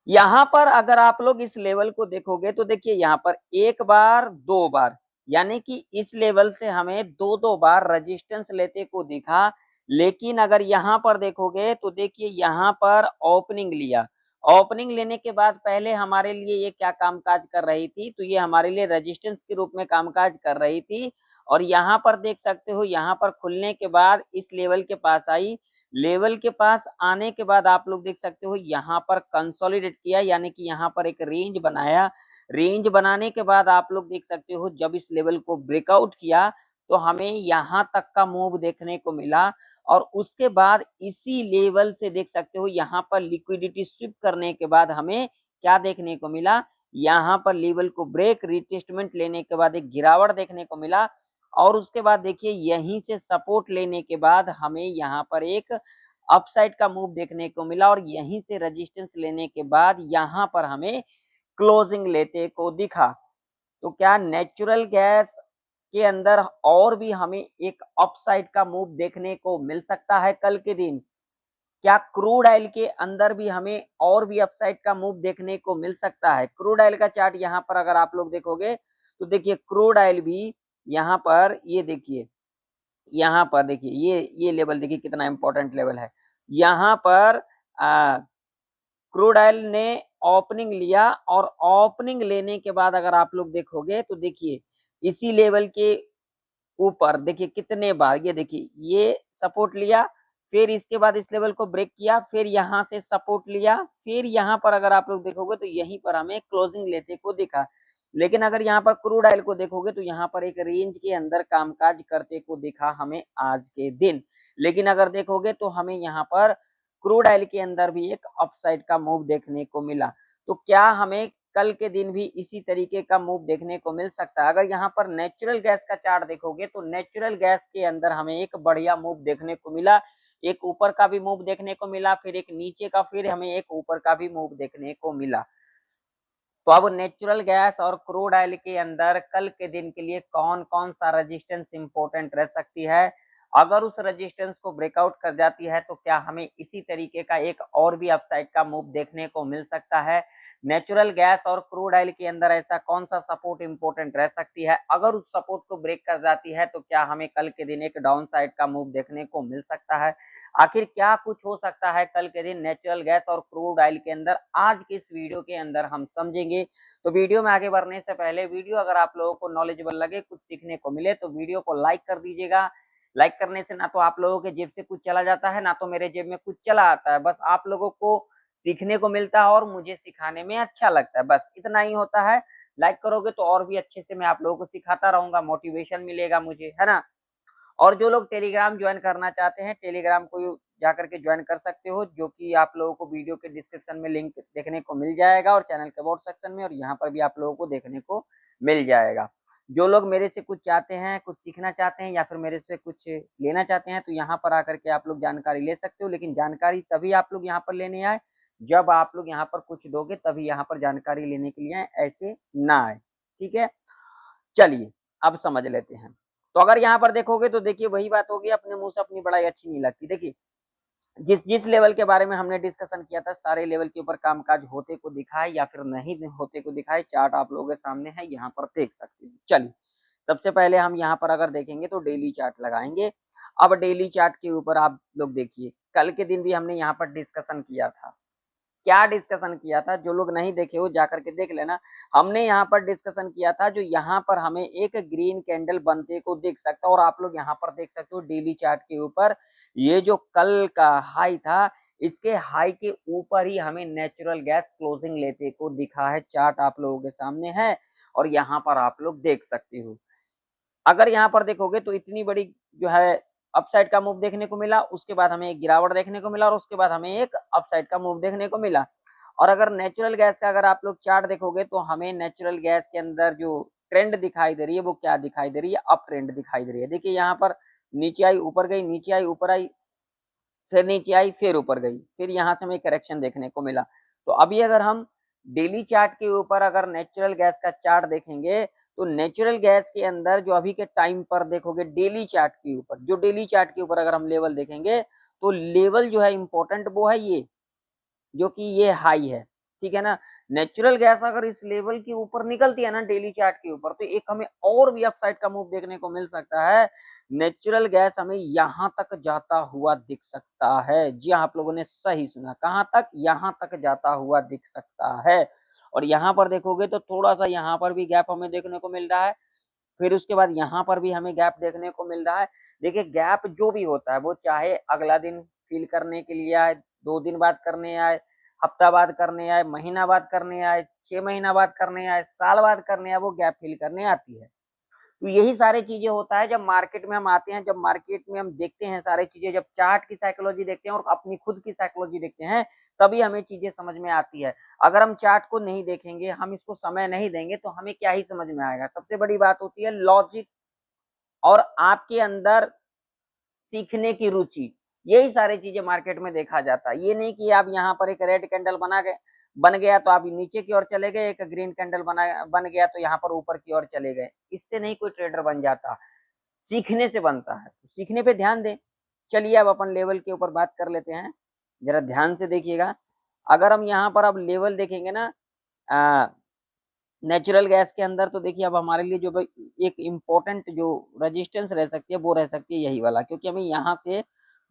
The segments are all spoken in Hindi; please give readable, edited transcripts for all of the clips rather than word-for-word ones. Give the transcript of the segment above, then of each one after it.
यहाँ पर अगर आप लोग इस लेवल को देखोगे तो देखिए यहाँ पर एक बार दो बार, यानी कि इस लेवल से हमें दो दो बार रेजिस्टेंस लेते को दिखा। लेकिन अगर यहाँ पर देखोगे तो देखिए यहाँ पर ओपनिंग लिया, ओपनिंग लेने के बाद पहले हमारे लिए ये क्या कामकाज कर रही थी, तो ये हमारे लिए रेजिस्टेंस के रूप में कामकाज कर रही थी। और यहाँ पर देख सकते हो, यहाँ पर खुलने के बाद इस लेवल के पास आई, लेवल के पास आने के बाद आप लोग देख सकते हो यहाँ पर कंसोलिडेट किया, यानी कि यहाँ पर एक रेंज बनाया। रेंज बनाने के बाद आप लोग देख सकते हो जब इस लेवल को ब्रेकआउट किया तो हमें यहाँ तक का मूव देखने को मिला। और उसके बाद इसी लेवल से देख सकते हो यहाँ पर लिक्विडिटी स्विप करने के बाद हमें क्या देखने को मिला, यहाँ पर लेवल को ब्रेक रिटेस्टमेंट लेने के बाद एक गिरावट देखने को मिला। और उसके बाद देखिए यहीं से सपोर्ट लेने के बाद हमें यहाँ पर एक अपसाइड का मूव देखने को मिला, और यहीं से रेजिस्टेंस लेने के बाद यहाँ पर हमें क्लोजिंग लेते को दिखा। तो क्या नेचुरल गैस के अंदर और भी हमें एक अपसाइड का मूव देखने को मिल सकता है कल के दिन? क्या क्रूड ऑयल के अंदर भी हमें और भी अपसाइड का मूव देखने को मिल सकता है? क्रूड ऑयल का चार्ट यहाँ पर अगर आप लोग देखोगे तो देखिए क्रूड ऑयल भी यहाँ पर, ये देखिए यहाँ पर देखिए ये लेवल देखिए कितना इंपॉर्टेंट लेवल है। यहाँ पर क्रूड ऑयल ने ओपनिंग लिया, और ओपनिंग लेने के बाद अगर आप लोग देखोगे तो देखिए इसी लेवल के ऊपर देखिए कितने बार, ये देखिए ये सपोर्ट लिया, फिर इसके बाद इस लेवल को ब्रेक किया, फिर यहाँ से सपोर्ट लिया, फिर यहाँ पर अगर आप लोग देखोगे तो यहीं पर हमें क्लोजिंग लेते को दिखा। लेकिन अगर यहाँ पर क्रूड ऑयल को देखोगे तो यहाँ पर एक रेंज के अंदर कामकाज करते को दिखा हमें आज के दिन। लेकिन अगर देखोगे तो हमें यहाँ पर क्रूड ऑयल के अंदर भी एक अपसाइड का मूव देखने को मिला। तो क्या हमें कल के दिन भी इसी तरीके का मूव देखने को मिल सकता है? अगर यहाँ पर नेचुरल गैस का चार्ट देखोगे तो नेचुरल गैस के अंदर हमें एक बढ़िया मूव देखने को मिला, एक ऊपर का भी मूव देखने को मिला, फिर एक नीचे का, फिर हमें एक ऊपर का भी मूव देखने को मिला। तो अब नेचुरल गैस और क्रूड ऑयल के अंदर कल के दिन के लिए कौन कौन सा रेजिस्टेंस इंपॉर्टेंट रह सकती है? अगर उस रेजिस्टेंस को ब्रेकआउट कर जाती है तो क्या हमें इसी तरीके का एक और भी अपसाइड का मूव देखने को मिल सकता है? नेचुरल गैस और क्रूड ऑयल के अंदर ऐसा कौन सा सपोर्ट इंपॉर्टेंट रह सकती है? अगर उस सपोर्ट को ब्रेक कर जाती है तो क्या हमें कल के दिन एक डाउन साइड का मूव देखने को मिल सकता है? आखिर क्या कुछ हो सकता है कल के दिन नेचुरल गैस और क्रूड ऑयल के अंदर, आज की इस वीडियो के अंदर हम समझेंगे। तो वीडियो में आगे बढ़ने से पहले, वीडियो अगर आप लोगों को नॉलेजेबल लगे, कुछ सीखने को मिले, तो वीडियो को लाइक कर दीजिएगा। लाइक करने से ना तो आप लोगों के जेब से कुछ चला जाता है, ना तो मेरे जेब में कुछ चला आता है। बस आप लोगों को सीखने को मिलता है और मुझे सिखाने में अच्छा लगता है, बस इतना ही होता है। लाइक करोगे तो और भी अच्छे से मैं आप लोगों को सिखाता रहूंगा, मोटिवेशन मिलेगा मुझे, है ना। और जो लोग टेलीग्राम ज्वाइन करना चाहते हैं, टेलीग्राम को जाकर के ज्वाइन कर सकते हो, जो कि आप लोगों को वीडियो के डिस्क्रिप्शन में लिंक देखने को मिल जाएगा, और चैनल के अबाउट सेक्शन में, और यहाँ पर भी आप लोगों को देखने को मिल जाएगा। जो लोग मेरे से कुछ चाहते हैं, कुछ सीखना चाहते हैं, या फिर मेरे से कुछ लेना चाहते हैं, तो यहाँ पर आकर के आप लोग जानकारी ले सकते हो। लेकिन जानकारी तभी आप लोग यहाँ पर लेने आए जब आप लोग यहाँ पर कुछ दोगे, तभी यहाँ पर जानकारी लेने के लिए आए, ऐसे ना आए। ठीक है, चलिए अब समझ लेते हैं। तो अगर यहाँ पर देखोगे तो देखिए वही बात होगी, अपने मुंह से अपनी बड़ाई अच्छी नहीं लगती। देखिए जिस जिस लेवल के बारे में हमने डिस्कशन किया था, सारे लेवल के ऊपर कामकाज होते को दिखाए या फिर नहीं होते को दिखाए, चार्ट आप लोगों के सामने है, यहाँ पर देख सकते हैं। चलिए सबसे पहले हम यहाँ पर अगर देखेंगे तो डेली चार्ट लगाएंगे। अब डेली चार्ट के ऊपर आप लोग देखिए, कल के दिन भी हमने यहाँ पर डिस्कशन किया था। क्या डिस्कशन किया था? जो लोग नहीं देखे हो जाकर के देख लेना। हमने यहाँ पर डिस्कशन किया था, जो यहाँ पर हमें एक ग्रीन कैंडल बनते को देख सकता है, और आप लोग यहाँ पर देख सकते हो डेली चार्ट के ऊपर, ये जो कल का हाई था, इसके हाई के ऊपर ही हमें नेचुरल गैस क्लोजिंग लेते को दिखा है। चार्ट आप लोगों के सामने है और यहाँ पर आप लोग देख सकते हो। अगर यहाँ पर देखोगे तो इतनी बड़ी जो है अपसाइड का मूव देखने को मिला, उसके बाद हमें एक गिरावट देखने को मिला, और उसके बाद हमें एक अपसाइड का मूव देखने को मिला। और अगर नेचुरल गैस का अगर आप लोग चार्ट देखोगे तो हमें नेचुरल गैस के अंदर जो ट्रेंड दिखाई दे रही है वो क्या दिखाई दे रही है? अप ट्रेंड दिखाई दे रही है। देखिए यहाँ पर नीचे आई, ऊपर गई, नीचे आई, ऊपर आई, फिर नीचे आई, फिर ऊपर गई, फिर यहाँ से हमें करेक्शन देखने को मिला। तो अभी अगर हम डेली चार्ट के ऊपर अगर नेचुरल गैस का चार्ट देखेंगे तो नेचुरल गैस के अंदर जो अभी के टाइम पर देखोगे डेली चार्ट के ऊपर, जो डेली चार्ट के ऊपर अगर हम लेवल देखेंगे तो लेवल जो है इंपॉर्टेंट वो है ये, जो कि ये हाई है। ठीक है ना। नेचुरल गैस अगर इस लेवल के ऊपर निकलती है ना डेली चार्ट के ऊपर, तो एक हमें और भी अपसाइड का मूव देखने को मिल सकता है। नेचुरल गैस हमें यहाँ तक जाता हुआ दिख सकता है। जी हाँ, आप लोगों ने सही सुना, कहाँ तक, यहाँ तक जाता हुआ दिख सकता है। और यहाँ पर देखोगे तो थोड़ा सा यहाँ पर भी गैप हमें देखने को मिल रहा है, फिर उसके बाद यहाँ पर भी हमें गैप देखने को मिल रहा है। देखिए गैप जो भी होता है वो चाहे अगला दिन फिल करने के लिए आए, 2 दिन बाद करने आए, हफ्ता बाद करने आए, महीना बाद करने आए, 6 महीना बाद करने आए, साल बाद करने आए, वो गैप फिल करने आती है। तो यही सारी चीजें होता है जब मार्केट में हम आते हैं, जब मार्केट में हम देखते हैं सारी चीजें, जब चार्ट की साइकोलॉजी देखते हैं और अपनी खुद की साइकोलॉजी देखते हैं, तभी हमें चीजें समझ में आती है। अगर हम चार्ट को नहीं देखेंगे, हम इसको समय नहीं देंगे, तो हमें क्या ही समझ में आएगा। सबसे बड़ी बात होती है लॉजिक और आपके अंदर सीखने की रुचि, यही सारी चीजें मार्केट में देखा जाता है। ये नहीं कि आप यहाँ पर एक रेड कैंडल बन गया तो आप नीचे की ओर चले गए, एक ग्रीन कैंडल बन गया तो यहाँ पर ऊपर की ओर चले गए, इससे नहीं कोई ट्रेडर बन जाता, सीखने से बनता है। तो सीखने पे ध्यान दें। चलिए अब अपन लेवल के ऊपर बात कर लेते हैं, जरा ध्यान से देखिएगा। अगर हम यहाँ पर अब लेवल देखेंगे ना नेचुरल गैस के अंदर, तो देखिए अब हमारे लिए जो एक इम्पोर्टेंट जो रेजिस्टेंस रह सकती है वो रह सकती है यही वाला, क्योंकि हमें यहाँ से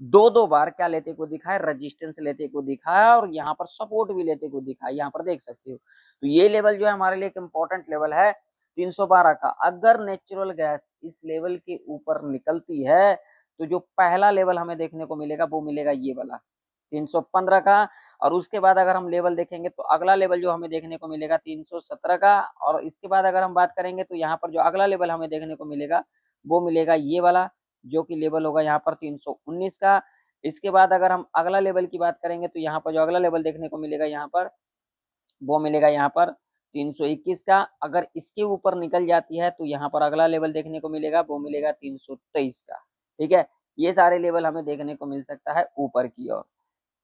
दो दो बार क्या लेते को दिखा है, रेजिस्टेंस लेते को दिखा है, और यहाँ पर सपोर्ट भी लेते को दिखा है, यहाँ पर देख सकते हो। तो ये लेवल जो है हमारे लिए एक इम्पोर्टेंट लेवल है 312 का। अगर नेचुरल गैस इस लेवल के ऊपर निकलती है तो जो पहला लेवल हमें देखने को मिलेगा वो मिलेगा ये वाला 315 का। और उसके बाद अगर हम लेवल देखेंगे तो अगला लेवल जो हमें देखने को मिलेगा 317 का। और इसके बाद अगर हम बात करेंगे तो यहाँ पर जो अगला लेवल हमें देखने को मिलेगा वो मिलेगा ये वाला, जो कि लेवल होगा यहाँ पर 319 का। इसके बाद अगर हम अगला लेवल की बात करेंगे तो यहाँ पर जो अगला लेवल देखने को मिलेगा यहाँ पर वो मिलेगा यहाँ पर 321 का। अगर इसके ऊपर निकल जाती है तो यहाँ पर अगला लेवल देखने को मिलेगा वो मिलेगा 323 का। ठीक है, ये सारे लेवल हमें देखने को मिल सकता है ऊपर की ओर।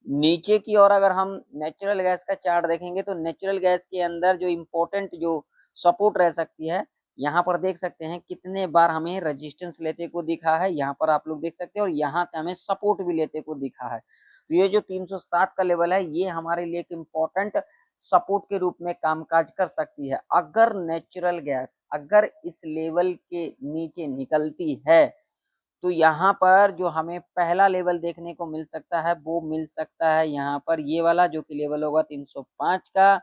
नीचे की ओर अगर हम नेचुरल गैस का चार्ट देखेंगे तो नेचुरल गैस के अंदर जो इम्पोर्टेंट जो सपोर्ट रह सकती है, यहाँ पर देख सकते हैं कितने बार हमें रेजिस्टेंस लेते को दिखा है, यहाँ पर आप लोग देख सकते हैं, और यहाँ से हमें सपोर्ट भी लेते को दिखा है। तो ये जो 307 का लेवल है ये हमारे लिए एक इम्पोर्टेंट सपोर्ट के रूप में कामकाज कर सकती है। अगर नेचुरल गैस अगर इस लेवल के नीचे निकलती है तो यहाँ पर जो हमें पहला लेवल देखने को मिल सकता है वो मिल सकता है यहाँ पर ये वाला, जो कि लेवल होगा 305 का।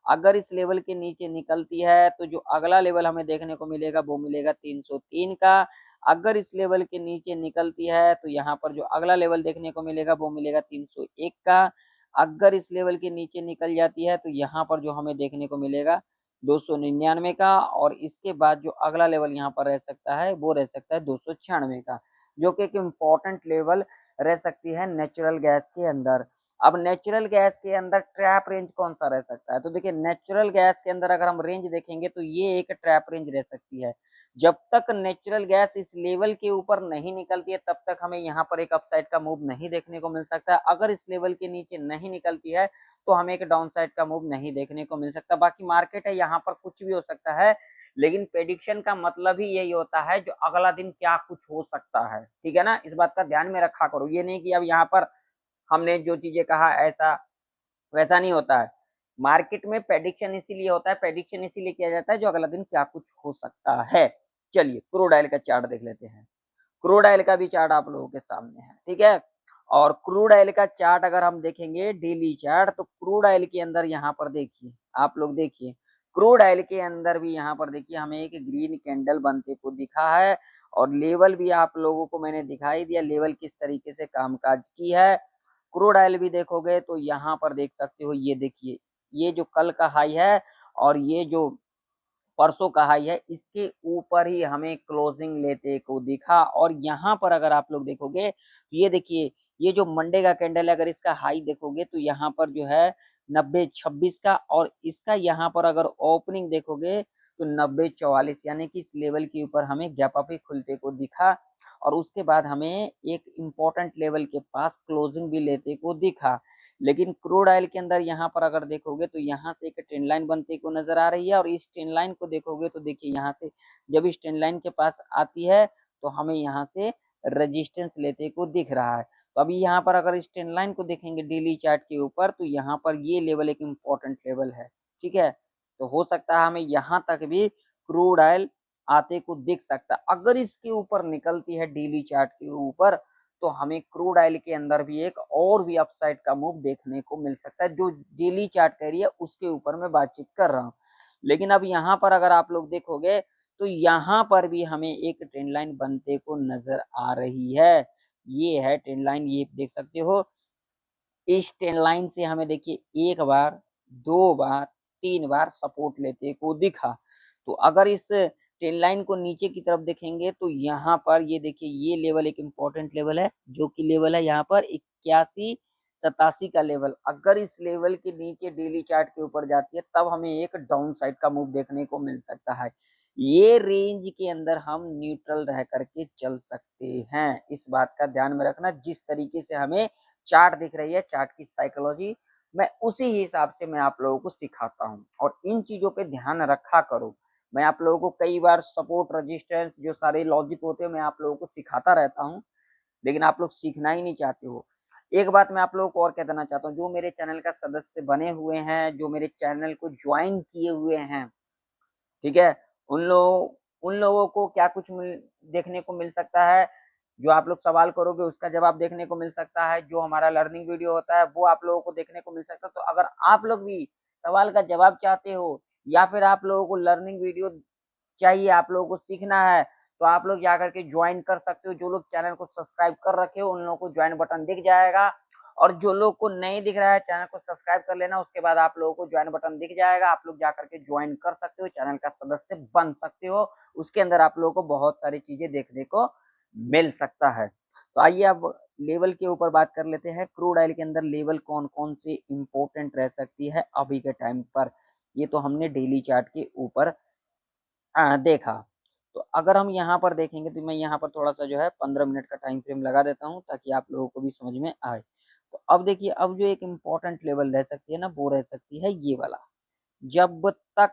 अगर इस लेवल के नीचे निकलती है तो जो अगला लेवल हमें देखने को मिलेगा वो मिलेगा 303 का। अगर इस लेवल के नीचे निकलती है तो यहाँ पर जो अगला लेवल देखने को मिलेगा वो मिलेगा 301 का। अगर इस लेवल के नीचे निकल जाती है तो यहाँ पर जो हमें देखने को मिलेगा 299 का। और इसके बाद जो अगला लेवल यहाँ पर रह सकता है वो रह सकता है 296 का, जो कि एक इम्पोर्टेंट लेवल रह सकती है नेचुरल गैस के अंदर। अब नेचुरल गैस के अंदर ट्रैप रेंज कौन सा रह सकता है, तो देखिए नेचुरल गैस के अंदर अगर हम रेंज देखेंगे तो ये एक ट्रैप रेंज रह सकती है। जब तक नेचुरल गैस इस लेवल के ऊपर नहीं निकलती है तब तक हमें यहाँ पर एक अपसाइड का मूव नहीं देखने को मिल सकता है। अगर इस लेवल के नीचे नहीं निकलती है तो हमें एक डाउन साइड का मूव नहीं देखने को मिल सकता। बाकी मार्केट है, यहाँ पर कुछ भी हो सकता है, लेकिन प्रेडिक्शन का मतलब ही यही होता है जो अगला दिन क्या कुछ हो सकता है। ठीक है ना, इस बात का ध्यान में रखा करो। ये नहीं कि अब यहाँ पर हमने जो चीजें कहा ऐसा वैसा नहीं होता है। मार्केट में प्रेडिक्शन इसीलिए होता है, प्रेडिक्शन इसीलिए किया जाता है जो अगला दिन क्या कुछ हो सकता है। चलिए क्रूड ऑयल का चार्ट देख लेते हैं। क्रूड ऑयल का भी चार्ट आप लोगों के सामने है, ठीक है। और क्रूड ऑयल का चार्ट अगर हम देखेंगे डेली चार्ट, तो क्रूड ऑयल के अंदर यहाँ पर देखिए, आप लोग देखिए क्रूड ऑयल के अंदर भी यहाँ पर देखिए हमें एक ग्रीन कैंडल बनते को दिखा है। और लेवल भी आप लोगों को मैंने दिखाई दिया, लेवल किस तरीके से कामकाज की है। क्रूड ऑयल भी देखोगे तो यहाँ पर देख सकते हो, ये देखिए ये जो कल का हाई है और ये जो परसों का हाई है, इसके ऊपर ही हमें क्लोजिंग लेते को दिखा। और यहाँ पर अगर आप लोग देखोगे तो ये देखिए ये जो मंडे का कैंडल है, अगर इसका हाई देखोगे तो यहाँ पर जो है 90.26 का, और इसका यहाँ पर अगर ओपनिंग देखोगे तो 90.44, यानी कि इस लेवल के ऊपर हमें गैप अप ही खुलते को दिखा। और उसके बाद हमें एक इम्पोर्टेंट लेवल के पास क्लोजिंग भी लेते को दिखा। लेकिन क्रूड ऑयल के अंदर यहाँ पर अगर देखोगे तो यहाँ से एक ट्रेंड लाइन बनते को नजर आ रही है, और इस ट्रेंड लाइन को देखोगे तो देखिए यहाँ से जब इस ट्रेंड लाइन के पास आती है तो हमें यहाँ से रेजिस्टेंस लेते को दिख रहा है। तो अभी यहाँ पर अगर इस ट्रेंड लाइन को देखेंगे डेली चार्ट के ऊपर, तो यहाँ पर ये लेवल एक इम्पोर्टेंट लेवल है, ठीक है। तो हो सकता है हमें यहाँ तक भी क्रूड ऑयल आते को दिख सकता है। अगर इसके ऊपर निकलती है डेली चार्ट के ऊपर, तो हमें क्रूड ऑयल के अंदर भी एक और भी अपसाइड का मूव देखने को मिल सकता है, जो डेली चार्ट कह रही है उसके ऊपर मैं बातचीत कर रहा हूँ। लेकिन अब यहाँ पर अगर आप लोग देखोगे, तो यहाँ पर भी हमें एक ट्रेंड लाइन बनते को नजर आ रही है। ये है ट्रेंड लाइन, ये देख सकते हो। इस ट्रेंड लाइन से हमें देखिए एक बार, दो बार, तीन बार सपोर्ट लेते को दिखा। तो अगर इस ट्रेंड लाइन को नीचे की तरफ देखेंगे, तो यहाँ पर ये देखिए ये लेवल एक इम्पोर्टेंट लेवल है, जो कि लेवल है यहाँ पर 8187 का लेवल। अगर इस लेवल के नीचे डेली चार्ट के ऊपर जाती है, तब हमें एक डाउन साइड का मूव देखने को मिल सकता है। ये रेंज के अंदर हम न्यूट्रल रह करके चल सकते हैं, इस बात का ध्यान में रखना। जिस तरीके से हमें चार्ट दिख रही है, चार्ट की साइकोलॉजी, मैं उसी हिसाब से मैं आप लोगों को सिखाता हूँ, और इन चीजों पे ध्यान रखा करो। मैं आप लोगों को कई बार सपोर्ट, रेजिस्टेंस, जो सारे लॉजिक होते हैं, मैं आप लोगों को सिखाता रहता हूँ, लेकिन आप लोग सीखना ही नहीं चाहते हो। एक बात मैं आप लोगों को और कह देना चाहता हूँ, जो मेरे चैनल का सदस्य बने हुए हैं, जो मेरे चैनल को ज्वाइन किए हुए हैं, ठीक है, उन लोगों को क्या कुछ देखने को मिल सकता है, जो आप लोग सवाल करोगे उसका जवाब देखने को मिल सकता है, जो हमारा लर्निंग वीडियो होता है वो आप लोगों को देखने को मिल सकता है। तो अगर आप लोग भी सवाल का जवाब चाहते हो, या फिर आप लोगों को लर्निंग वीडियो चाहिए, आप लोगों को सीखना है, तो आप लोग जाकर के ज्वाइन कर सकते हो। जो लोग चैनल को सब्सक्राइब कर रखे हो, उन लोगों को ज्वाइन बटन दिख जाएगा, और जो लोग को नहीं दिख रहा है, चैनल को सब्सक्राइब कर लेना, उसके बाद आप लोगों को ज्वाइन बटन दिख जाएगा, आप लोग जाकर के ज्वाइन कर सकते हो, चैनल का सदस्य बन सकते हो। उसके अंदर आप लोगों को बहुत सारी चीजें देखने को मिल सकता है। तो आइए अब लेवल के ऊपर बात कर लेते हैं। क्रूड ऑयल के अंदर लेवल कौन कौन से इंपॉर्टेंट रह सकती है अभी के टाइम पर, ये तो हमने डेली चार्ट के ऊपर देखा। तो अगर हम यहाँ पर देखेंगे, तो मैं यहाँ पर थोड़ा सा जो है 15 मिनट का टाइम फ्रेम लगा देता हूँ, ताकि आप लोगों को भी समझ में आए। तो अब देखिए, अब जो एक इम्पोर्टेंट लेवल रह सकती है ना, वो रह सकती है ये वाला। जब तक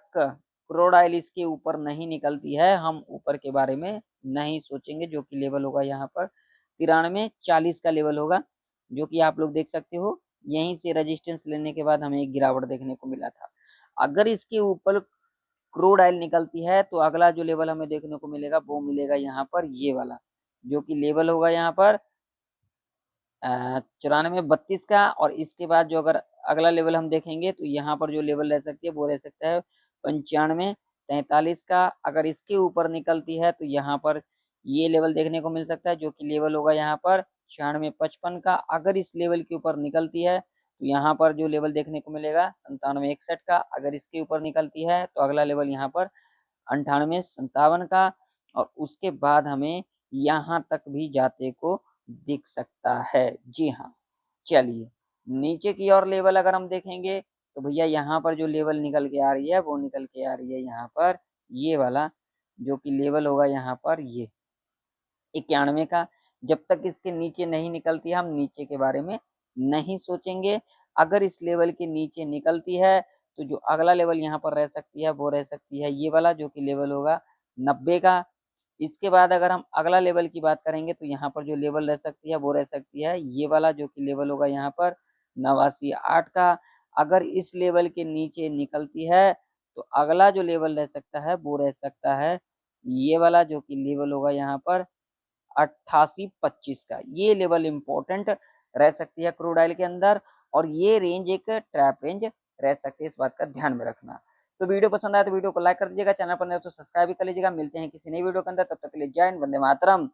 क्रूड ऑयल इसके ऊपर नहीं निकलती है, हम ऊपर के बारे में नहीं सोचेंगे, जो कि लेवल होगा यहाँ पर 9340 का लेवल होगा, जो कि आप लोग देख सकते हो। यहीं से रेजिस्टेंस लेने के बाद हमें एक गिरावट देखने को मिला था। अगर इसके ऊपर क्रूड ऑयल निकलती है, तो अगला जो लेवल हमें देखने को मिलेगा, वो मिलेगा यहाँ पर ये वाला, जो कि लेवल होगा यहाँ पर 9432 का। और इसके बाद जो अगर अगला लेवल हम देखेंगे, तो यहाँ पर जो लेवल रह सकती है, वो रह सकता है 9543 का। अगर इसके ऊपर निकलती है, तो यहाँ पर ये लेवल देखने को मिल सकता है, जो कि लेवल होगा यहाँ पर 9655 का। अगर इस लेवल के ऊपर निकलती है, तो यहाँ पर जो लेवल देखने को मिलेगा 9761 का। अगर इसके ऊपर निकलती है, तो अगला लेवल यहाँ पर 9857 का। और उसके बाद हमें यहाँ तक भी जाते को दिख सकता है। जी हाँ, चलिए नीचे की और लेवल अगर हम देखेंगे, तो भैया यहाँ पर जो लेवल निकल के आ रही है, वो निकल के आ रही है यहाँ पर ये वाला, जो कि लेवल होगा यहाँ पर ये 91 का। जब तक इसके नीचे नहीं निकलती है, हम नीचे के बारे में नहीं सोचेंगे। अगर इस लेवल के नीचे निकलती है, तो जो अगला लेवल यहाँ पर रह सकती है, वो रह सकती है ये वाला, जो कि लेवल होगा 90 का। इसके बाद अगर हम अगला लेवल की बात करेंगे, तो यहाँ पर जो लेवल रह सकती है, वो रह सकती है ये वाला, जो कि लेवल होगा यहाँ पर 89.8 का। अगर इस लेवल के नीचे निकलती है, तो अगला जो लेवल रह सकता है, वो रह सकता है ये वाला, जो कि लेवल होगा यहाँ पर 8825 का। ये लेवल इंपॉर्टेंट रह सकती है क्रूड ऑयल के अंदर, और ये रेंज एक ट्रैप रेंज रह सकती है, इस बात का ध्यान में रखना। तो वीडियो पसंद आया तो वीडियो को लाइक कर दीजिएगा, चैनल पर नए तो सब्सक्राइब भी कर लीजिएगा। मिलते हैं किसी नई वीडियो के अंदर, तब तक के लिए जय हिंद, वंदे मातरम।